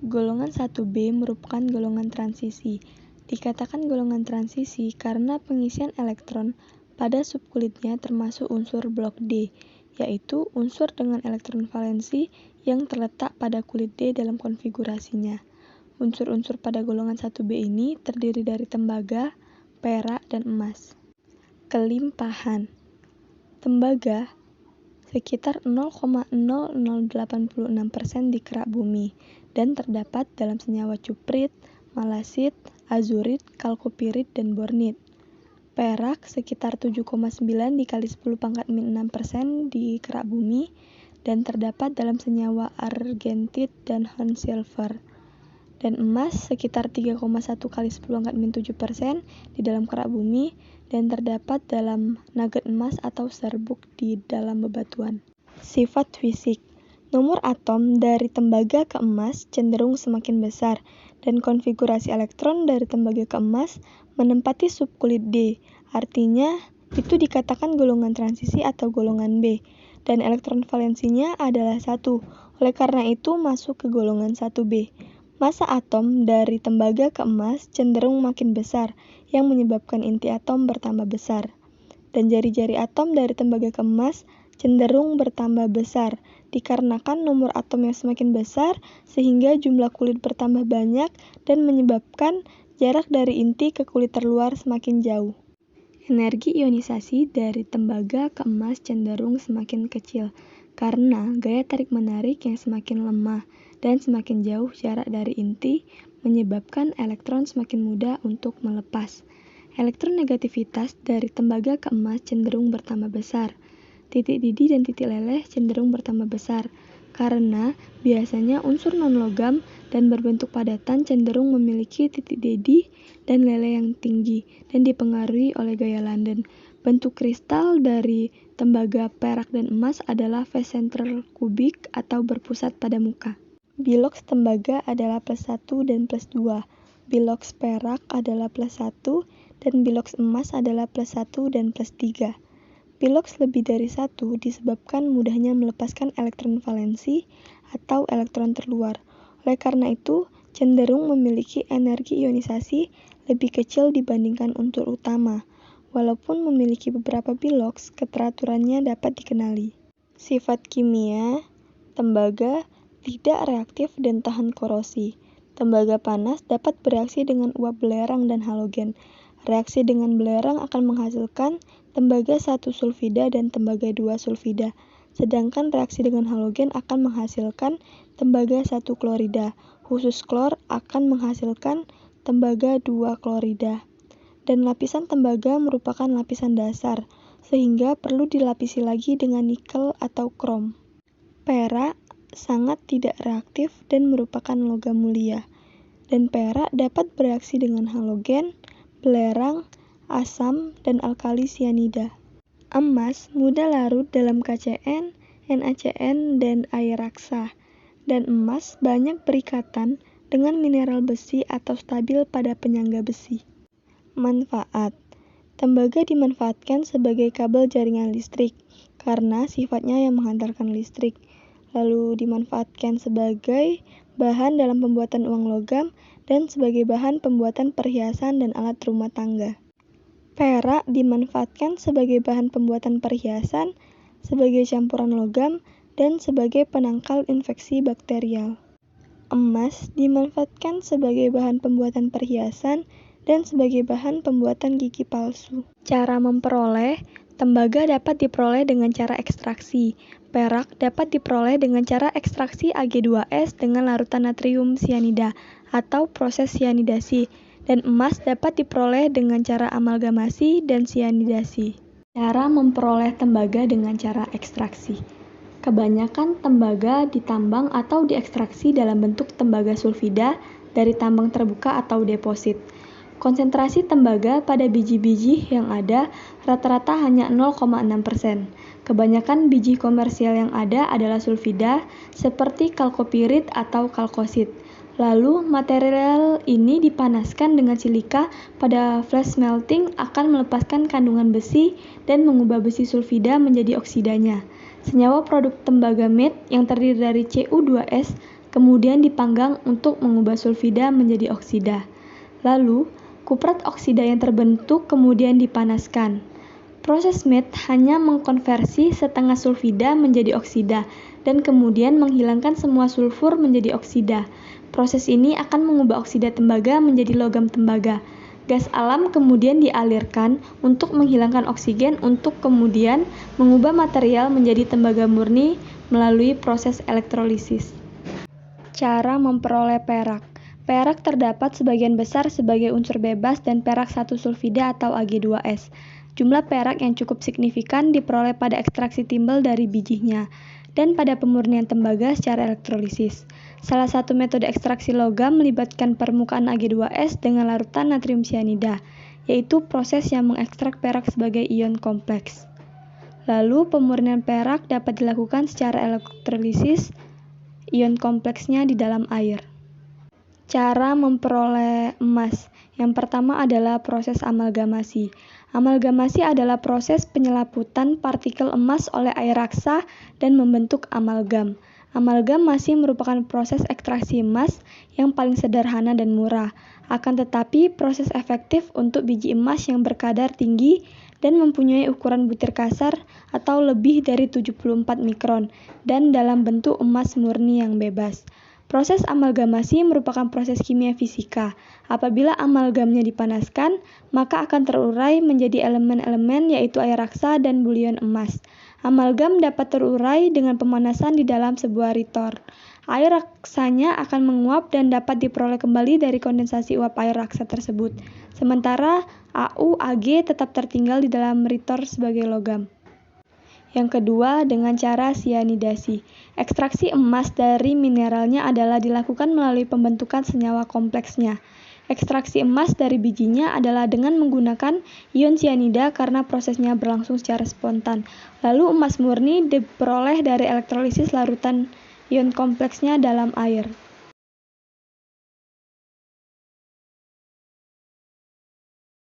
Golongan 1B merupakan golongan transisi. Dikatakan golongan transisi karena pengisian elektron pada subkulitnya termasuk unsur blok D, yaitu unsur dengan elektron valensi yang terletak pada kulit D dalam konfigurasinya. Unsur-unsur pada golongan 1B ini terdiri dari tembaga, perak, dan emas. Kelimpahan tembaga sekitar 0,0086% di kerak bumi dan terdapat dalam senyawa cuprit, malasit, azurit, kalkopirit, dan bornit. Perak sekitar 7,9 dikali 10⁻⁶ di kerak bumi dan terdapat dalam senyawa argentit dan horn silver. Dan emas sekitar 3,1 kali 10⁻⁷ di dalam kerak bumi dan terdapat dalam nugget emas atau serbuk di dalam bebatuan. Sifat fisik. Nomor atom dari tembaga ke emas cenderung semakin besar dan konfigurasi elektron dari tembaga ke emas menempati subkulit D. Artinya, itu dikatakan golongan transisi atau golongan B dan elektron valensinya adalah 1. Oleh karena itu masuk ke golongan 1B. Massa atom dari tembaga ke emas cenderung makin besar yang menyebabkan inti atom bertambah besar. Dan jari-jari atom dari tembaga ke emas cenderung bertambah besar dikarenakan nomor atom yang semakin besar sehingga jumlah kulit bertambah banyak dan menyebabkan jarak dari inti ke kulit terluar semakin jauh. Energi ionisasi dari tembaga ke emas cenderung semakin kecil karena gaya tarik-menarik yang semakin lemah dan semakin jauh jarak dari inti menyebabkan elektron semakin mudah untuk melepas. Elektronegativitas dari tembaga ke emas cenderung bertambah besar. Titik didih dan titik leleh cenderung bertambah besar karena biasanya unsur non-logam dan berbentuk padatan cenderung memiliki titik didih dan leleh yang tinggi dan dipengaruhi oleh gaya London. Bentuk kristal dari tembaga, perak, dan emas adalah face central kubik atau berpusat pada muka. Biloks tembaga adalah +1 dan +2. Biloks perak adalah +1 dan biloks emas adalah +1 dan +3. Biloks lebih dari 1 disebabkan mudahnya melepaskan elektron valensi atau elektron terluar. Oleh karena itu, cenderung memiliki energi ionisasi lebih kecil dibandingkan unsur utama. Walaupun memiliki beberapa biloks, keteraturannya dapat dikenali. Sifat kimia, tembaga tidak reaktif dan tahan korosi. Tembaga panas dapat bereaksi dengan uap belerang dan halogen. Reaksi dengan belerang akan menghasilkan tembaga 1 sulfida dan tembaga 2 sulfida, sedangkan reaksi dengan halogen akan menghasilkan tembaga 1 klorida. Khusus klor akan menghasilkan tembaga 2 klorida. Dan lapisan tembaga merupakan lapisan dasar, sehingga perlu dilapisi lagi dengan nikel atau krom. Perak sangat tidak reaktif dan merupakan logam mulia, dan perak dapat bereaksi dengan halogen, belerang, asam, dan alkali sianida. Emas mudah larut dalam KCN, NaCN, dan air raksa, dan emas banyak berikatan dengan mineral besi atau stabil pada penyangga besi. Manfaat. Tembaga dimanfaatkan sebagai kabel jaringan listrik karena sifatnya yang menghantarkan listrik, lalu dimanfaatkan sebagai bahan dalam pembuatan uang logam dan sebagai bahan pembuatan perhiasan dan alat rumah tangga. Perak dimanfaatkan sebagai bahan pembuatan perhiasan, sebagai campuran logam, dan sebagai penangkal infeksi bakterial. Emas dimanfaatkan sebagai bahan pembuatan perhiasan dan sebagai bahan pembuatan gigi palsu. Cara memperoleh. Tembaga dapat diperoleh dengan cara ekstraksi. Perak dapat diperoleh dengan cara ekstraksi Ag2S dengan larutan natrium sianida atau proses sianidasi. Dan emas dapat diperoleh dengan cara amalgamasi dan sianidasi. Cara memperoleh tembaga dengan cara ekstraksi. Kebanyakan tembaga ditambang atau diekstraksi dalam bentuk tembaga sulfida dari tambang terbuka atau deposit. Konsentrasi tembaga pada biji-biji yang ada rata-rata hanya 0,6%. Kebanyakan biji komersial yang ada adalah sulfida seperti kalkopirit atau kalkosit. Lalu material ini dipanaskan dengan silika pada flash melting akan melepaskan kandungan besi dan mengubah besi sulfida menjadi oksidanya. Senyawa produk tembaga matte yang terdiri dari Cu2S kemudian dipanggang untuk mengubah sulfida menjadi oksida. Lalu, kuprat oksida yang terbentuk kemudian dipanaskan. Proses MET hanya mengkonversi setengah sulfida menjadi oksida dan kemudian menghilangkan semua sulfur menjadi oksida. Proses ini akan mengubah oksida tembaga menjadi logam tembaga. Gas alam kemudian dialirkan untuk menghilangkan oksigen untuk kemudian mengubah material menjadi tembaga murni melalui proses elektrolisis. Cara memperoleh perak. Perak terdapat sebagian besar sebagai unsur bebas dan perak 1 sulfida atau Ag2S. Jumlah perak yang cukup signifikan diperoleh pada ekstraksi timbel dari bijinya dan pada pemurnian tembaga secara elektrolisis. Salah satu metode ekstraksi logam melibatkan permukaan Ag2S dengan larutan natrium sianida, yaitu proses yang mengekstrak perak sebagai ion kompleks. Lalu, pemurnian perak dapat dilakukan secara elektrolisis ion kompleksnya di dalam air. Cara memperoleh emas. Yang pertama adalah proses amalgamasi. Amalgamasi adalah proses penyelaputan partikel emas oleh air raksa dan membentuk amalgam. Amalgam masih merupakan proses ekstraksi emas yang paling sederhana dan murah. Akan tetapi, proses efektif untuk biji emas yang berkadar tinggi dan mempunyai ukuran butir kasar atau lebih dari 74 mikron dan dalam bentuk emas murni yang bebas. Proses amalgamasi merupakan proses kimia fisika. Apabila amalgamnya dipanaskan, maka akan terurai menjadi elemen-elemen yaitu air raksa dan bulion emas. Amalgam dapat terurai dengan pemanasan di dalam sebuah ritor. Air raksanya akan menguap dan dapat diperoleh kembali dari kondensasi uap air raksa tersebut. Sementara AuAg tetap tertinggal di dalam ritor sebagai logam. Yang kedua, dengan cara sianidasi. Ekstraksi emas dari mineralnya adalah dilakukan melalui pembentukan senyawa kompleksnya. Ekstraksi emas dari bijinya adalah dengan menggunakan ion sianida karena prosesnya berlangsung secara spontan. Lalu emas murni diperoleh dari elektrolisis larutan ion kompleksnya dalam air.